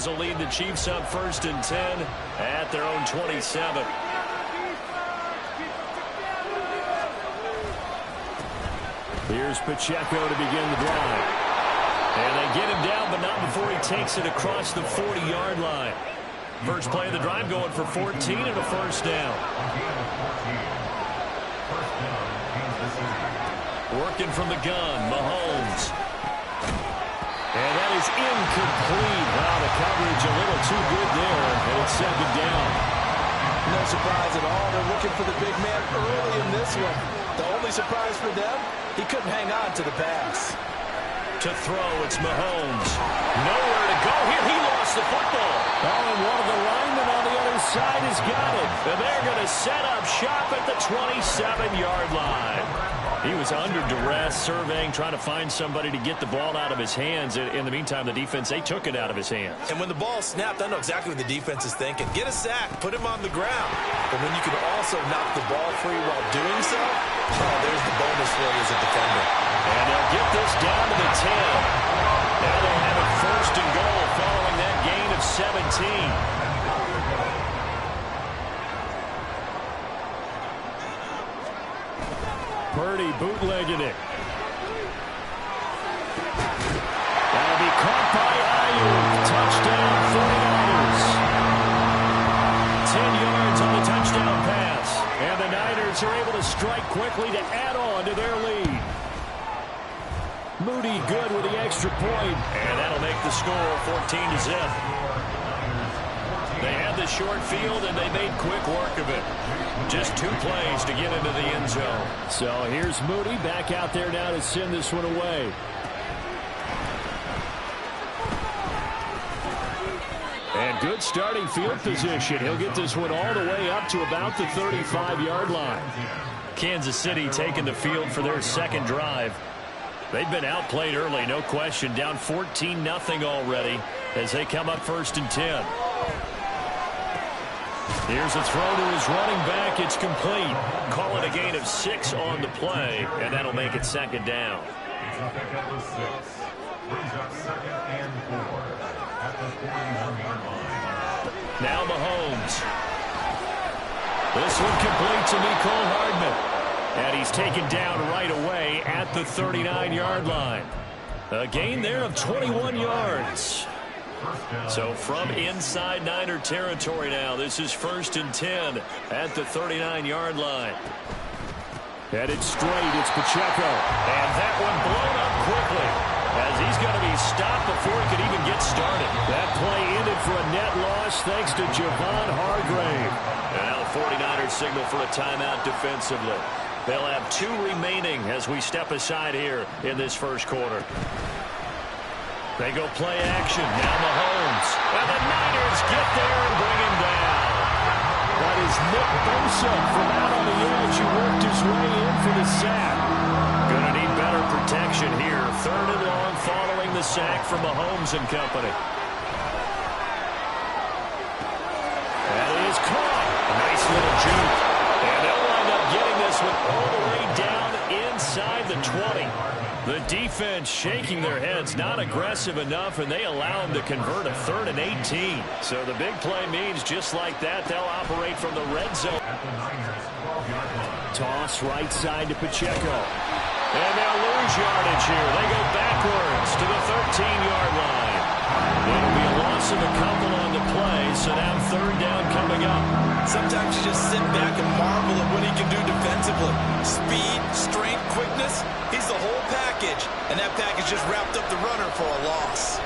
Rams will lead the Chiefs up 1st and 10 at their own 27. Here's Pacheco to begin the drive. And they get him down, but not before he takes it across the 40-yard line. First play of the drive going for 14 and a first down. Working from the gun, Mahomes. And that is incomplete. Wow, the coverage a little too good there, and it's 2nd down. No surprise at all. They're looking for the big man early in this one. The only surprise for them, he couldn't hang on to the pass. To throw, it's Mahomes. Nowhere to go here. He lost the football. Oh, and one of the linemen on the other side has got it. And they're going to set up shop at the 27-yard line. He was under duress, surveying, trying to find somebody to get the ball out of his hands. In the meantime, the defense, they took it out of his hands. And when the ball snapped, I know exactly what the defense is thinking. Get a sack, put him on the ground. But when you can also knock the ball free while doing so, oh, there's the bonus for you as a defender. And they'll get this down to the 10. Now they'll have it 1st and goal following that gain of 17. Purdy bootlegging it. That'll be caught by Ayuk. Touchdown 49ers. 10 yards on the touchdown pass. And the Niners are able to strike quickly to add on to their lead. Moody good with the extra point. And that'll make the score 14-0. They had the short field, and they made quick work of it. Just 2 plays to get into the end zone. So here's Moody back out there now to send this one away. And good starting field position. He'll get this one all the way up to about the 35-yard line. Kansas City taking the field for their 2nd drive. They've been outplayed early, no question. Down 14-0 already as they come up 1st and 10. Here's a throw to his running back. It's complete. Call it a gain of 6 on the play, and that'll make it 2nd down. Now Mahomes. This one complete to Mecole Hardman. And he's taken down right away at the 39-yard line. A gain there of 21 yards. So from inside Niner territory now, this is 1st and 10 at the 39-yard line. Headed straight, it's Pacheco. And that one blown up quickly as he's going to be stopped before he could even get started. That play ended for a net loss thanks to Javon Hargrave. And now the 49ers signal for a timeout defensively. They'll have 2 remaining as we step aside here in this 1st quarter. They go play action. Now Mahomes. And the Niners get there and bring him down. That is Nick Bosa from out on the edge who worked his way in for the sack. Going to need better protection here. 3rd and long following the sack from Mahomes and company. That is caught. A nice little juke. And they'll wind up getting this one all the way down inside the 20. The defense shaking their heads, not aggressive enough, and they allow them to convert a 3rd and 18. So the big play means just like that, they'll operate from the red zone. Toss right side to Pacheco. And they'll lose yardage here. They go backwards to the 13-yard line. It'll be a loss of a couple on the play, so now 3rd down coming up. Sometimes you just sit back and marvel at what he can do defensively. Speed, strength, quickness, he's the whole package. And that package just wrapped up the runner for a loss.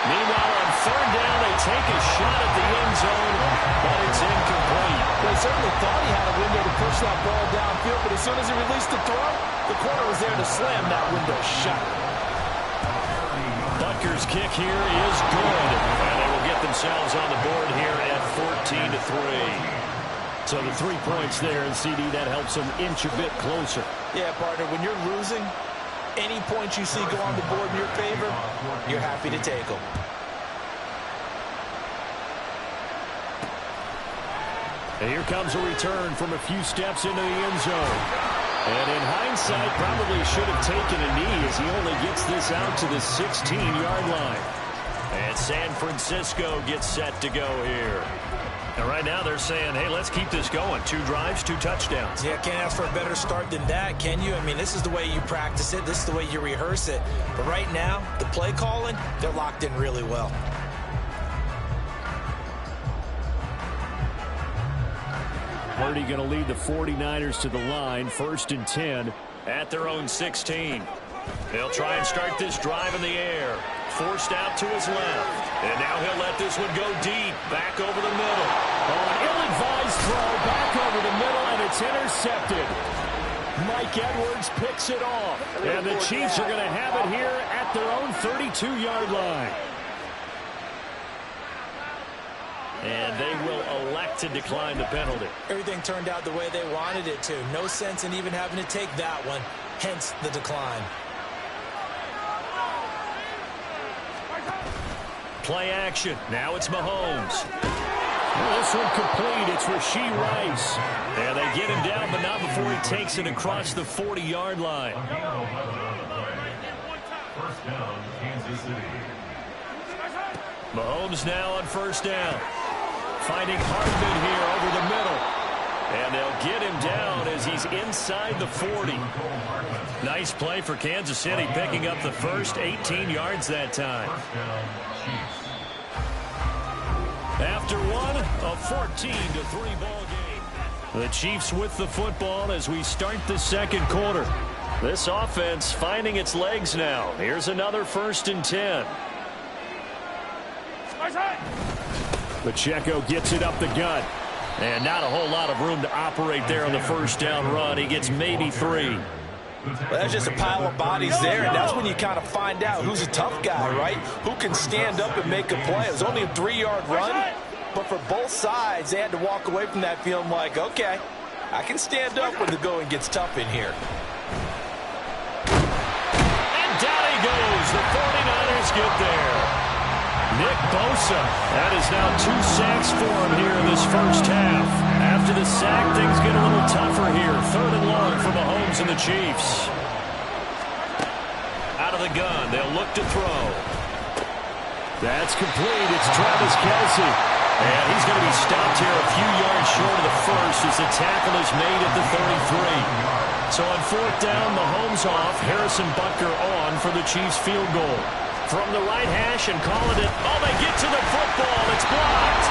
Meanwhile, on 3rd down, they take a shot at the end zone, but it's incomplete. They certainly thought he had a window to push that ball downfield, but as soon as he released the throw, the corner was there to slam that window shut. Butker's kick here is good, and they will get themselves on the board here at 14-3. So the 3 points there, and CD, that helps them inch a bit closer. Yeah, partner, when you're losing, any points you see go on the board in your favor, you're happy to take them. And here comes a return from a few steps into the end zone. And in hindsight, probably should have taken a knee as he only gets this out to the 16-yard line. And San Francisco gets set to go here. And right now they're saying, hey, let's keep this going. 2 drives, 2 touchdowns. Yeah, can't ask for a better start than that, can you? I mean, this is the way you practice it. This is the way you rehearse it. But right now, the play calling, they're locked in really well. Purdy going to lead the 49ers to the line. 1st and 10 at their own 16. They'll try and start this drive in the air. Forced out to his left. And now he'll let this one go deep. Back over the middle. Oh, an ill-advised throw back over the middle, and it's intercepted. Mike Edwards picks it off. And the Chiefs are going to have it here at their own 32-yard line. And they will elect to decline the penalty. Everything turned out the way they wanted it to. No sense in even having to take that one. Hence the decline. Play action. Now it's Mahomes. Well, this one complete. It's Rashee Rice. And they get him down, but not before he takes it across the 40-yard line. First down, Kansas City. Mahomes now on 1st down. Finding Hardman here over the middle. And they'll get him down as he's inside the 40. Nice play for Kansas City, picking up the first 18 yards that time. After one, a 14-3 ball game. The Chiefs with the football as we start the 2nd quarter. This offense finding its legs now. Here's another 1st and 10. Pacheco gets it up the gut. And not a whole lot of room to operate there on the 1st down run. He gets maybe 3. Well, that's just a pile of bodies there, and that's when you kind of find out who's a tough guy, right? Who can stand up and make a play. It was only a 3-yard run, but for both sides, they had to walk away from that feeling like, okay, I can stand up when the going gets tough in here. And down he goes. The 49ers get there. Nick Bosa. That is now 2 sacks for him here in this 1st half. After the sack, things get a little tougher here. 3rd and long for Mahomes and the Chiefs. Out of the gun, they'll look to throw. That's complete. It's Travis Kelce. And he's going to be stopped here a few yards short of the first as the tackle is made at the 33. So on 4th down, Mahomes off. Harrison Butker on for the Chiefs field goal. From the right hash and calling it. Oh, they get to the football. It's blocked.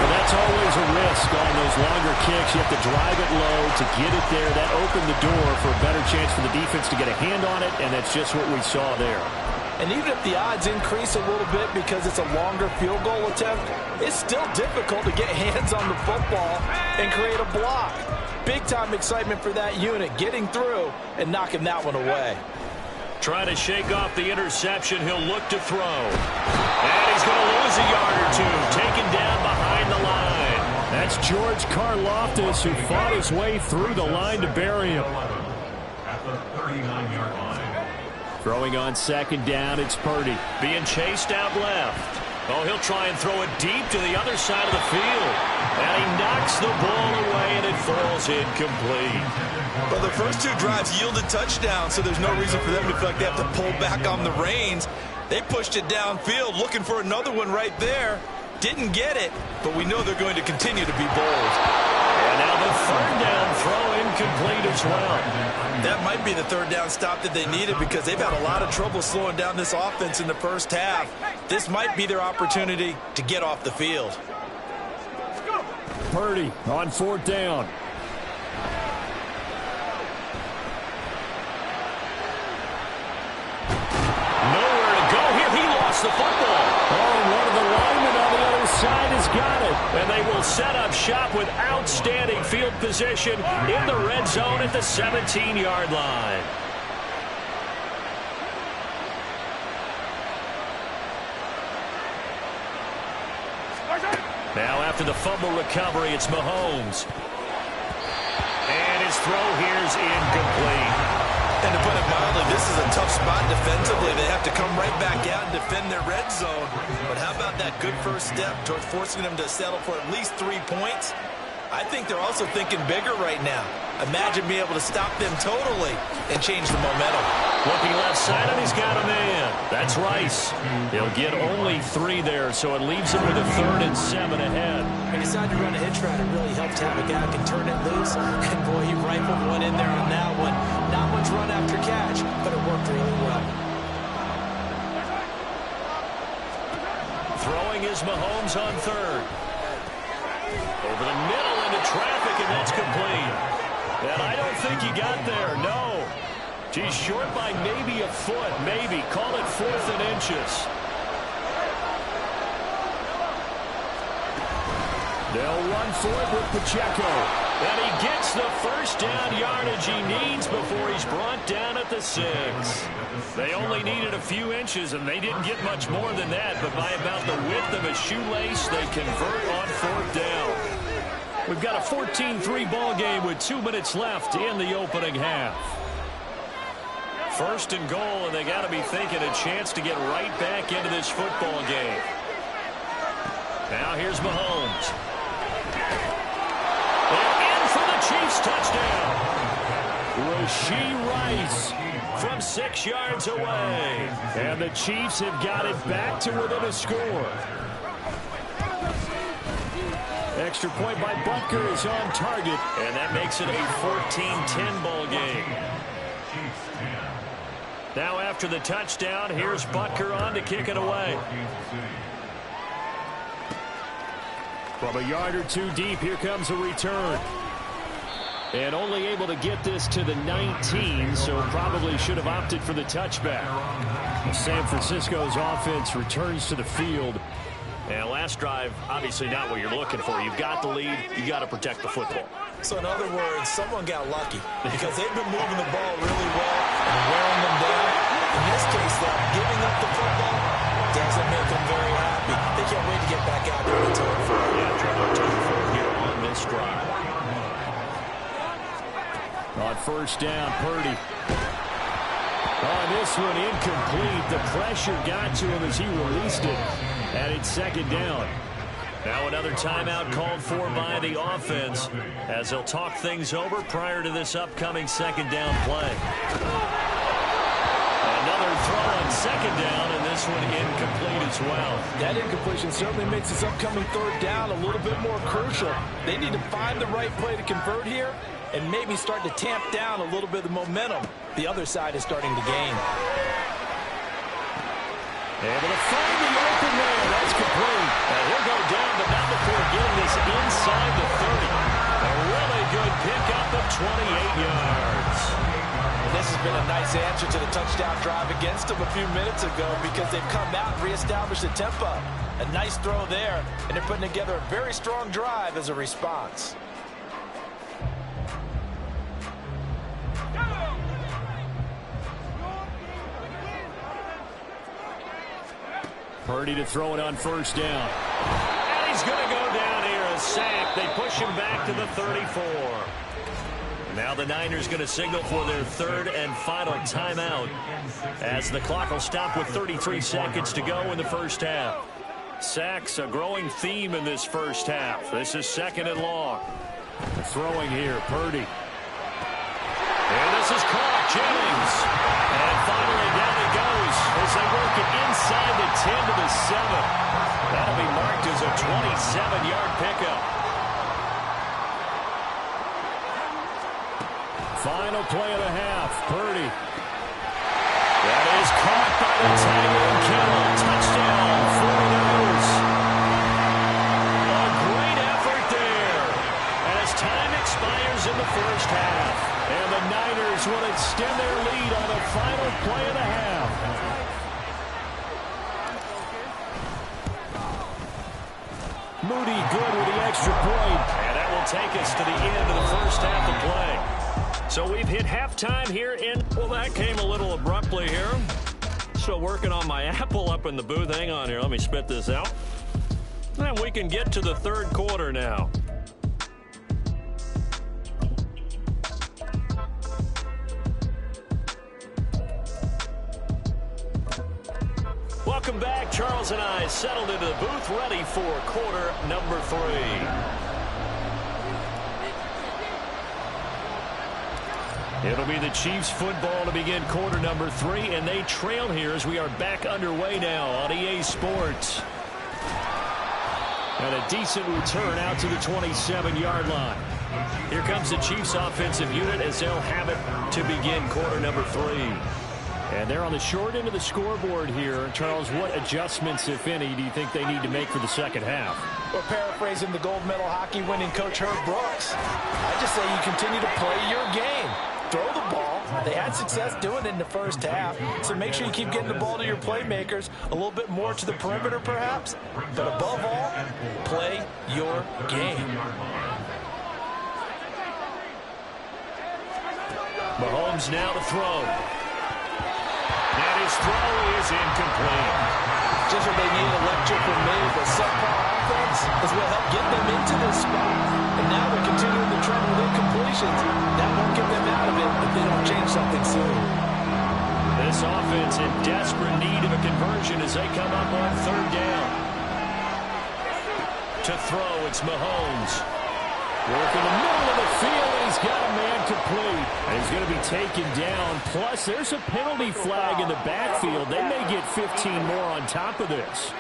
Well, that's always a risk on those longer kicks. You have to drive it low to get it there. That opened the door for a better chance for the defense to get a hand on it, and that's just what we saw there. And even if the odds increase a little bit because it's a longer field goal attempt, it's still difficult to get hands on the football and create a block. Big-time excitement for that unit, getting through and knocking that one away. Trying to shake off the interception. He'll look to throw. And he's going to lose a yard or 2. Taken down behind the line. That's George Karlaftis who fought his way through the line to bury him. At the 39-yard line. Throwing on 2nd down, it's Purdy. Being chased out left. Oh, he'll try and throw it deep to the other side of the field. And he knocks the ball away, and it falls incomplete. Well, the first 2 drives yielded touchdowns, so there's no reason for them to feel like they have to pull back on the reins. They pushed it downfield, looking for another one right there. Didn't get it, but we know they're going to continue to be bold. And now the 3rd down throw incomplete as well. That might be the 3rd down stop that they needed because they've had a lot of trouble slowing down this offense in the 1st half. This might be their opportunity to get off the field. Purdy on 4th down. Nowhere to go here. He lost the football. Oh, one of the linemen on the other side has got it. And they will set up shop with outstanding field position in the red zone at the 17-yard line. Now after the fumble recovery, it's Mahomes. And his throw here's incomplete. And to put it mildly, this is a tough spot defensively. They have to come right back out and defend their red zone. But how about that good first step towards forcing them to settle for at least 3 points? I think they're also thinking bigger right now. Imagine being able to stop them totally and change the momentum. Looking left side, and he's got a man. That's Rice. He'll get only 3 there, so it leaves him with a 3rd and 7 ahead. He decided to run a hitch route. It really helped to have a guy who can turn it loose. And, boy, he rifled one in there on that one. Not much run after catch, but it worked really well. Throwing is Mahomes on 3rd. Over the middle into traffic, and that's complete. And I don't think he got there, no. He's short by maybe a foot, maybe. Call it 4th and inches. They'll run for it with Pacheco. And he gets the first down yardage he needs before he's brought down at the 6. They only needed a few inches, and they didn't get much more than that. But by about the width of a shoelace, they convert on 4th down. We've got a 14-3 ball game with 2 minutes left in the opening half. 1st and goal, and they got to be thinking a chance to get right back into this football game. Now here's Mahomes. And in for the Chiefs touchdown. Rashee Rice from 6 yards away. And the Chiefs have got it back to within a score. Extra point by Butker is on target, and that makes it a 14-10 ball game. Now after the touchdown, here's Butker on to kick it away. From a yard or 2 deep, here comes a return. And only able to get this to the 19, so probably should have opted for the touchback. San Francisco's offense returns to the field. And last drive, obviously not what you're looking for. You've got the lead. You got to protect the football. So in other words, someone got lucky because they've been moving the ball really well and wearing them down. In this case, though, giving up the football doesn't make them very happy. They can't wait to get back out there and turn for it. Yeah, trying to turn for it here on this drive. On 1st down, Purdy. On this one, incomplete. The pressure got to him as he released it. And it's 2nd down. Now another timeout called for by the offense as they'll talk things over prior to this upcoming 2nd down play. Another throw on 2nd down, and this one incomplete as well. That incompletion certainly makes this upcoming 3rd down a little bit more crucial. They need to find the right play to convert here and maybe start to tamp down a little bit of the momentum the other side is starting to gain. Able to find the open man. That's complete. And he'll go down, but not before getting this inside the 30. A really good pickup of 28 yards. And this has been a nice answer to the touchdown drive against them a few minutes ago because they've come out and reestablished the tempo. A nice throw there, and they're putting together a very strong drive as a response. Purdy to throw it on 1st down. And he's going to go down here, a sack. They push him back to the 34. Now the Niners going to signal for their 3rd and final timeout as the clock will stop with 33 seconds to go in the 1st half. Sacks, a growing theme in this 1st half. This is 2nd and long. Throwing here, Purdy. And this is caught, Jennings. And finally down he goes as they work it inside the 10 to the 7. That'll be marked as a 27-yard pickup. Final play of the half, Purdy. That is caught by the tight end, Kittle. Touchdown, 49ers. A great effort there as time expires in the 1st half. And the Niners will extend their lead on the final play of the half. Moody good with the extra point. And that will take us to the end of the 1st half of play. So we've hit halftime here in, well, that came a little abruptly here. Still working on my apple up in the booth. Hang on here, let me spit this out. And we can get to the 3rd quarter now. Welcome back. Charles and I settled into the booth ready for quarter number 3. It'll be the Chiefs football to begin quarter number 3, and they trail here as we are back underway now on EA Sports. And a decent return out to the 27-yard line. Here comes the Chiefs offensive unit as they'll have it to begin quarter number 3. And they're on the short end of the scoreboard here. Charles, what adjustments, if any, do you think they need to make for the second half? Well, paraphrasing the gold medal hockey winning coach Herb Brooks, I just say you continue to play your game. Throw the ball. They had success doing it in the first half, so make sure you keep getting the ball to your playmakers, a little bit more to the perimeter perhaps, but above all, play your game. Mahomes now to throw. And his throw is incomplete. Just what they need, a lecture from me, but subpar offense is what helped get them into this spot. And now they're continuing the trend with incompletions. That won't get them out of it if they don't change something soon. This offense in desperate need of a conversion as they come up on third down. To throw, it's Mahomes. Work in the middle of the field, and he's got a man complete. And he's going to be taken down. Plus, there's a penalty flag in the backfield. They may get 15 more on top of this.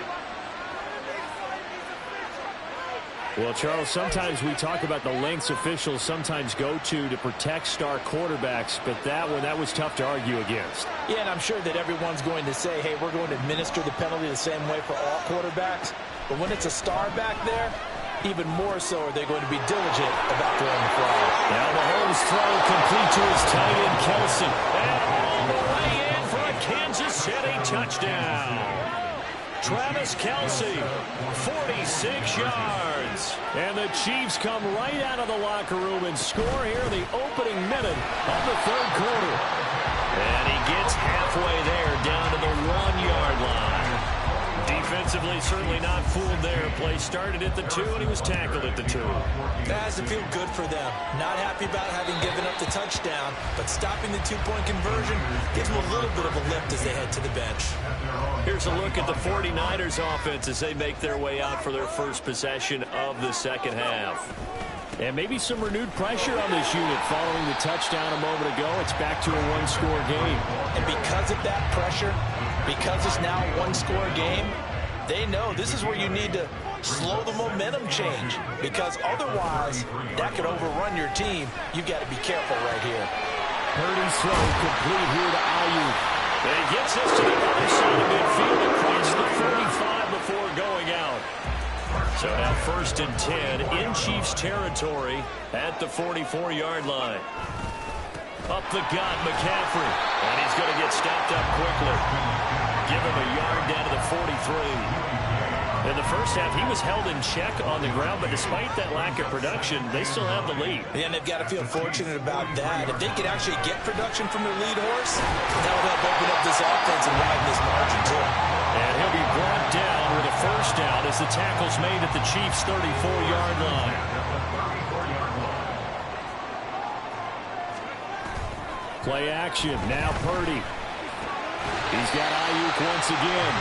Well, Charles, sometimes we talk about the lengths officials sometimes go to protect star quarterbacks, but that was tough to argue against. Yeah, and I'm sure that everyone's going to say, hey, we're going to administer the penalty the same way for all quarterbacks. But when it's a star back there, even more so are they going to be diligent about throwing the flag. Now Mahomes throw complete to his tight end, Kelce. And all the way in for a Kansas City touchdown. Travis Kelce, 46 yards. And the Chiefs come right out of the locker room and score here in the opening minute of the third quarter. And he gets halfway there down to the 1-yard line. Defensively, certainly not fooled there. Play started at the 2, and he was tackled at the 2. That has to feel good for them. Not happy about having given up the touchdown, but stopping the 2-point conversion gives them a little bit of a lift as they head to the bench. Here's a look at the 49ers offense as they make their way out for their first possession of the second half. And maybe some renewed pressure on this unit following the touchdown a moment ago. It's back to a one-score game. And because of that pressure, because it's now a one-score game, they know this is where you need to slow the momentum change, because otherwise that could overrun your team. You've got to be careful right here. Purdy's throw complete here to Ayuk. And he gets us to the other side of midfield across the 35 before going out. So now 1st and 10 in Chiefs territory at the 44-yard line. Up the gut, McCaffrey. And he's going to get stopped up quickly. Give him a yard down to the 43. In the first half, he was held in check on the ground, but despite that lack of production, they still have the lead. And they've got to feel fortunate about that. If they could actually get production from their lead horse, that would help open up this offense and widen this margin, too. And he'll be brought down with a first down as the tackle's made at the Chiefs' 34-yard line. Play action. Now Purdy. He's got Ayuk once again.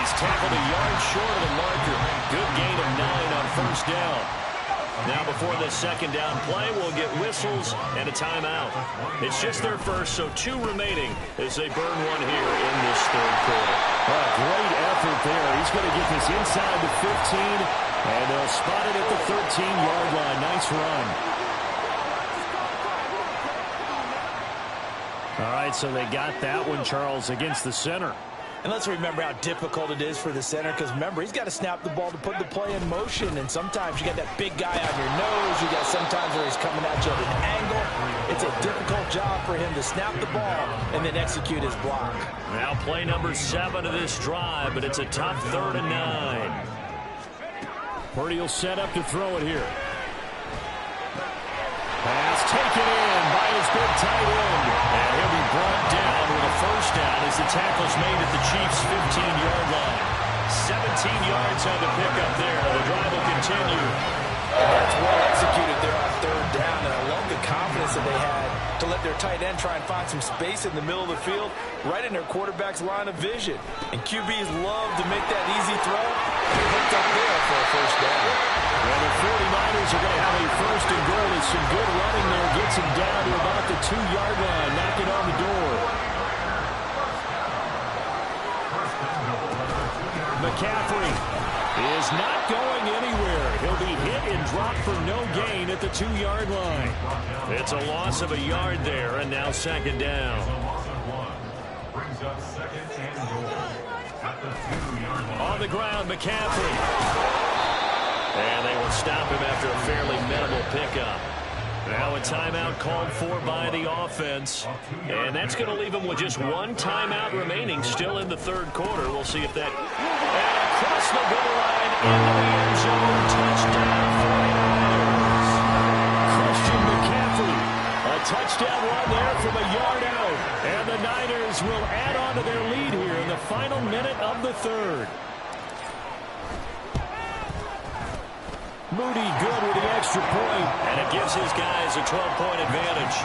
He's tackled a yard short of the marker. Good gain of 9 on first down. Now before the second down play, we'll get whistles and a timeout. It's just their first, so 2 remaining as they burn one here in this third quarter. Great effort there. He's going to get this inside the 15, and they'll spot it at the 13-yard line. Nice run. All right, so they got that one, Charles, against the center. And let's remember how difficult it is for the center, because remember, he's got to snap the ball to put the play in motion, and sometimes you got that big guy on your nose. You got sometimes where he's coming at you at an angle. It's a difficult job for him to snap the ball and then execute his block. Now play number 7 of this drive, but it's a tough 3rd and 9. Purdy will set up to throw it here. Pass taken in by his big tight end. And he'll be brought down with a first down as the tackle's made at the Chiefs' 15-yard line. 17 yards on the pickup there. The drive will continue. That's well executed there on 3rd down, and I love the confidence that they had to let their tight end try and find some space in the middle of the field, right in their quarterback's line of vision. And QBs love to make that easy throw. They're hooked up there for a first down. Well, the 49ers are going to have a first and goal. There's some good running there. Gets him down to about the 2-yard line. Knocking on the door. McCaffrey is not going anywhere. He'll be hit and dropped for no gain at the 2-yard line. It's a loss of a yard there, and now second down. Brings up second and goal at the 2-yard line. On the ground, McCaffrey. And they will stop him after a fairly minimal pickup. Now a timeout called for by the offense. And that's going to leave them with just one timeout remaining still in the third quarter. We'll see if that... And across the goal line into the end zone. Touchdown 49ers. Christian McCaffrey. A touchdown run there from a yard out. And the Niners will add on to their lead here in the final minute of the third. Moody good with the extra point, and it gives his guys a 12-point advantage.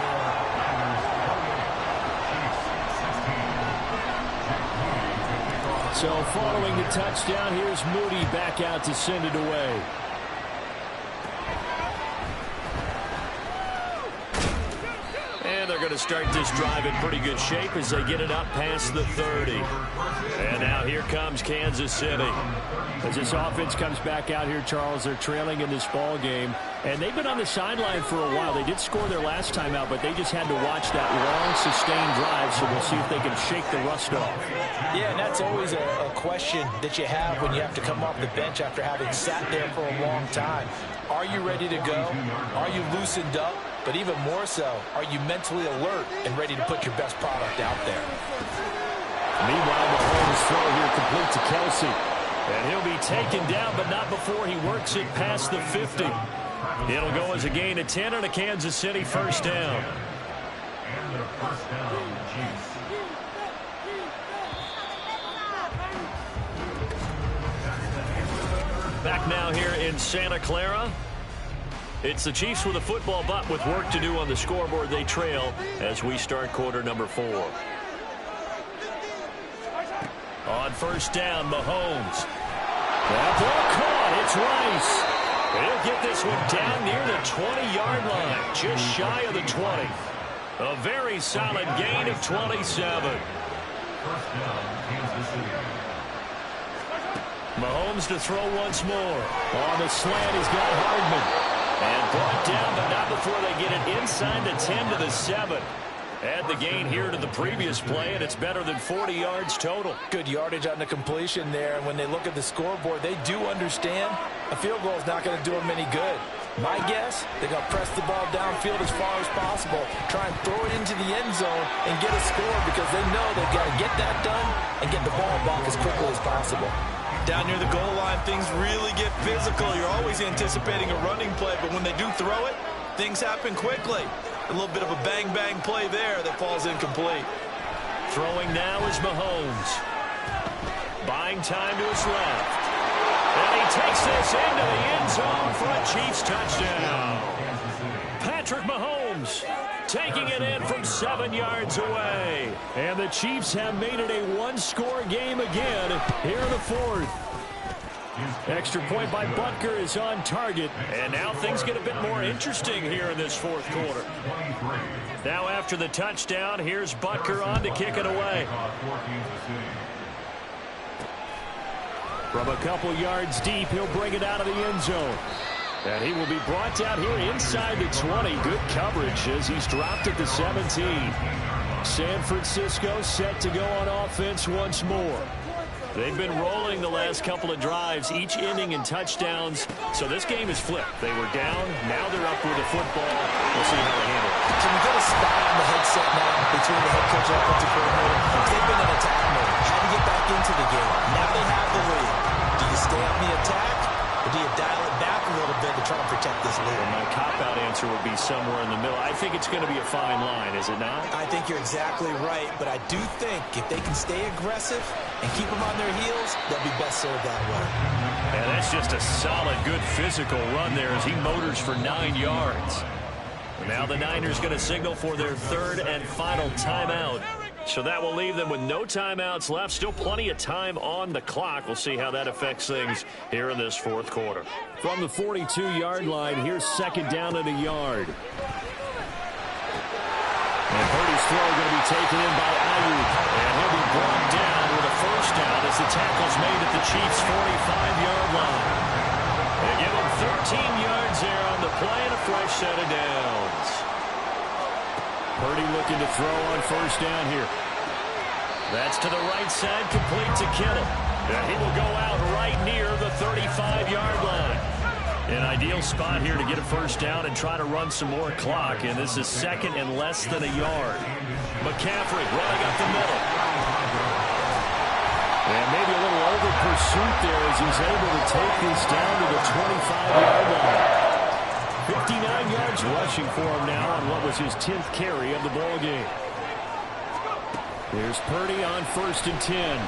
So following the touchdown, here's Moody back out to send it away. And they're going to start this drive in pretty good shape as they get it up past the 30. And now here comes Kansas City. As this offense comes back out here, Charles, they're trailing in this ball game. And they've been on the sideline for a while. They did score their last time out, but they just had to watch that long, sustained drive. So we'll see if they can shake the rust off. Yeah, and that's always a question that you have when you have to come off the bench after having sat there for a long time. Are you ready to go? Are you loosened up? But even more so, are you mentally alert and ready to put your best product out there? Meanwhile, Mahomes' throw here complete to Kelsey. And he'll be taken down, but not before he works it past the 50. It'll go as a gain of 10 on a Kansas City first down. And the first down, Chiefs. Back now here in Santa Clara. It's the Chiefs with a football, but with work to do on the scoreboard. They trail as we start quarter number 4. On first down, Mahomes. That ball caught. It's Rice. He'll get this one down near the 20-yard line, just shy of the 20. A very solid gain of 27. First down, Kansas City. Mahomes to throw once more. On the slant, he's got Hardman. And brought down, but not before they get it inside the 10 to the 7. Add the gain here to the previous play, and it's better than 40 yards total. Good yardage on the completion there. And when they look at the scoreboard, they do understand a field goal is not going to do them any good. My guess, they're going to press the ball downfield as far as possible, try and throw it into the end zone and get a score because they know they've got to get that done and get the ball back as quickly as possible. Down near the goal line, things really get physical. You're always anticipating a running play, but when they do throw it, things happen quickly. A little bit of a bang-bang play there that falls incomplete. Throwing now is Mahomes. Buying time to his left. And he takes this into the end zone for a Chiefs touchdown. Patrick Mahomes taking it in from 7 yards away. And the Chiefs have made it a one-score game again here in the fourth. Extra point by Butker is on target. And now things get a bit more interesting here in this fourth quarter. Now after the touchdown, here's Butker on to kick it away. From a couple yards deep, he'll bring it out of the end zone. And he will be brought down here inside the 20. Good coverage as he's dropped at the 17. San Francisco set to go on offense once more. They've been rolling the last couple of drives, each ending in touchdowns. So this game is flipped. They were down. Now they're up with the football. We'll see how they handle it. Can we get a spy on the headset now between the head coach and offensive coordinator? They've been in attack mode. How to get back into the game. Now they have the lead. Do you stay on the attack, or do you dial it back a little bit to try to protect this lead? Well, my cop-out answer would be somewhere in the middle. I think it's going to be a fine line, is it not? I think you're exactly right, but I do think if they can stay aggressive and keep them on their heels, they'll be best served that way. And that's just a solid, good physical run there as he motors for 9 yards. Now the Niners going to signal for their third and final timeout. So that will leave them with no timeouts left. Still plenty of time on the clock. We'll see how that affects things here in this fourth quarter. From the 42-yard line, here's second down and a yard. And Purdy's throw going to be taken in by Ayuk. And he'll be brought down with a first down as the tackle's made at the Chiefs' 45-yard line. They give him 13 yards there on the play and a fresh set of downs. Purdy looking to throw on first down here. That's to the right side, complete to Kittle. And he will go out right near the 35-yard line. An ideal spot here to get a first down and try to run some more clock. And this is second and less than a yard. McCaffrey running up the middle. And maybe a little over pursuit there as he's able to take this down to the 25-yard line. 59 yards rushing for him now on what was his 10th carry of the ball game. Here's Purdy on 1st and 10.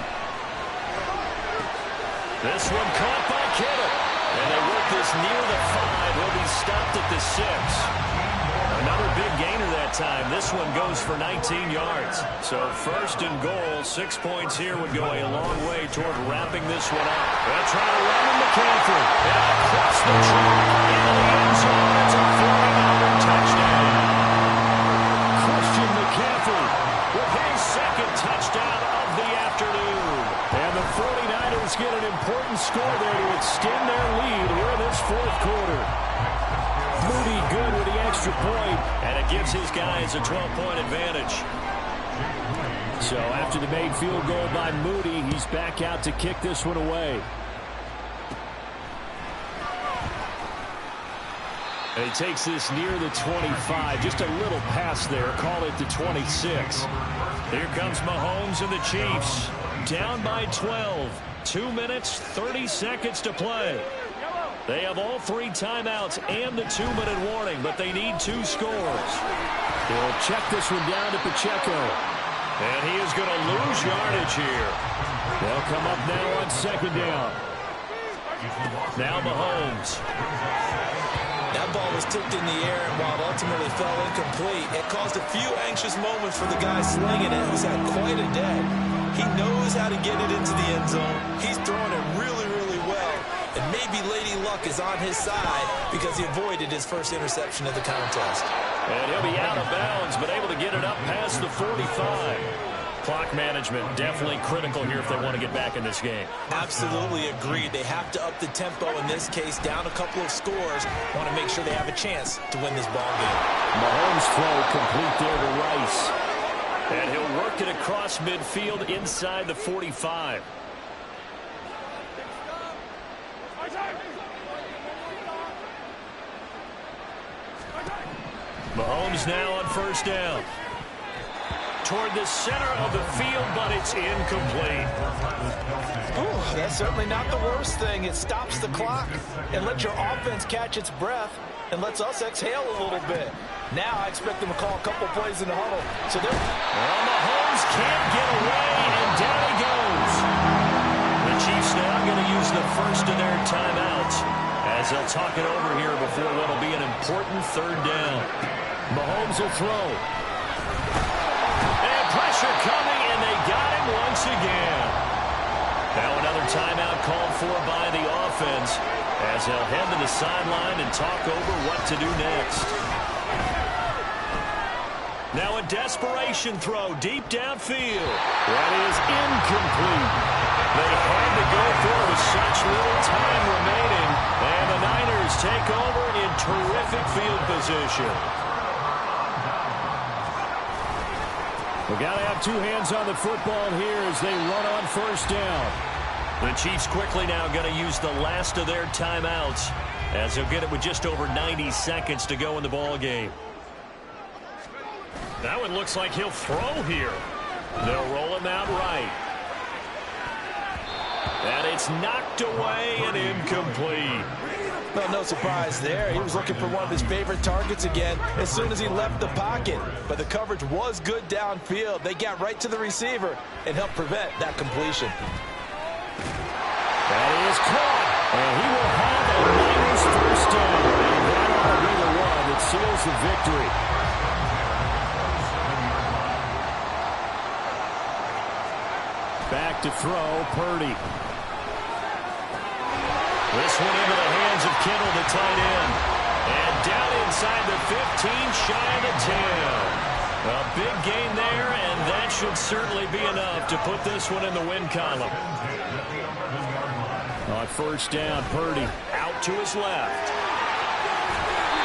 This one caught by Kittle. And they work this near the 5. He'll be stopped at the 6. Another big gainer that time. This one goes for 19 yards. So 1st and goal, 6 points here would go a long way toward wrapping this one up. They'll try to run with McCaffrey. And across the track into the end zone. It's a 49er touchdown. Christian McCaffrey With his second touchdown of the afternoon. And the 49ers get an important score there to extend their lead here in this fourth quarter. Moody good with the extra point. And it gives his guys a 12-point advantage. So after the made field goal by Moody, he's back out to kick this one away. And he takes this near the 25. Just a little pass there. Call it the 26. Here comes Mahomes and the Chiefs. Down by 12. 2 minutes, 30 seconds to play. They have all 3 timeouts and the 2-minute warning, but they need 2 scores. They'll check this one down to Pacheco. And he is going to lose yardage here. They'll come up now on 2nd down. Now Mahomes. That ball was tipped in the air, and while it ultimately fell incomplete, it caused a few anxious moments for the guy slinging it, who's had quite a day. He knows how to get it into the end zone. He's throwing it really, really well. And maybe Lady Luck is on his side because he avoided his first interception of the contest. And he'll be out of bounds, but able to get it up past the 45. Clock management definitely critical here if they want to get back in this game. Absolutely agreed. They have to up the tempo in this case, down a couple of scores. Want to make sure they have a chance to win this ball game. Mahomes throw complete there to Rice. And he'll work it across midfield inside the 45. Mahomes now on 1st down. Toward the center of the field, but it's incomplete. Ooh, that's certainly not the worst thing. It stops the clock and lets your offense catch its breath and lets us exhale a little bit. Now I expect them to call a couple plays in the huddle. So they're... Well, Mahomes can't get away, and down he goes. The Chiefs now going to use the first of their timeouts as they'll talk it over here before what will be an important 3rd down. Mahomes will throw. And pressure coming, and they got him once again. Now another timeout called for by the offense as they'll head to the sideline and talk over what to do next. Now a desperation throw deep downfield. That is incomplete. They had to go for it with such little time remaining. And the Niners take over in terrific field position. We've got to have 2 hands on the football here as they run on 1st down. The Chiefs quickly now going to use the last of their timeouts as they'll get it with just over 90 seconds to go in the ball game. That one looks like he'll throw here. They'll roll him out right. And it's knocked away and incomplete. Well, no surprise there. He was looking for one of his favorite targets again as soon as he left the pocket. But the coverage was good downfield. They got right to the receiver and helped prevent that completion. That is caught. And he will have a Niners first down. And that ought to be the one that seals the victory. back to throw, Purdy. This one into the hands of Kittle, the tight end. And down inside the 15, shy of the 10. A big gain there, and that should certainly be enough to put this one in the win column. On first down, Purdy out to his left.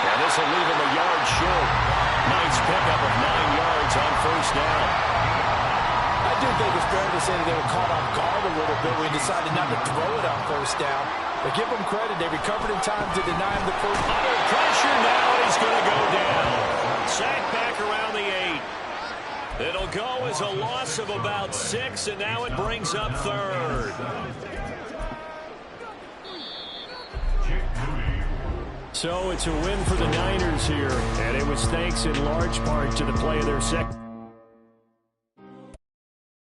Now this will leave him a yard short. Nice pickup of 9 yards on first down. I do think it's fair to say that they were caught off guard a little bit when he decided not to throw it on first down. But give them credit, they recovered in time to deny him the first. Under pressure now, he's going to go down. Sacked back around the 8. It'll go as a loss of about 6, and now it brings up third. So it's a win for the Niners here, and it was thanks in large part to the play of their second.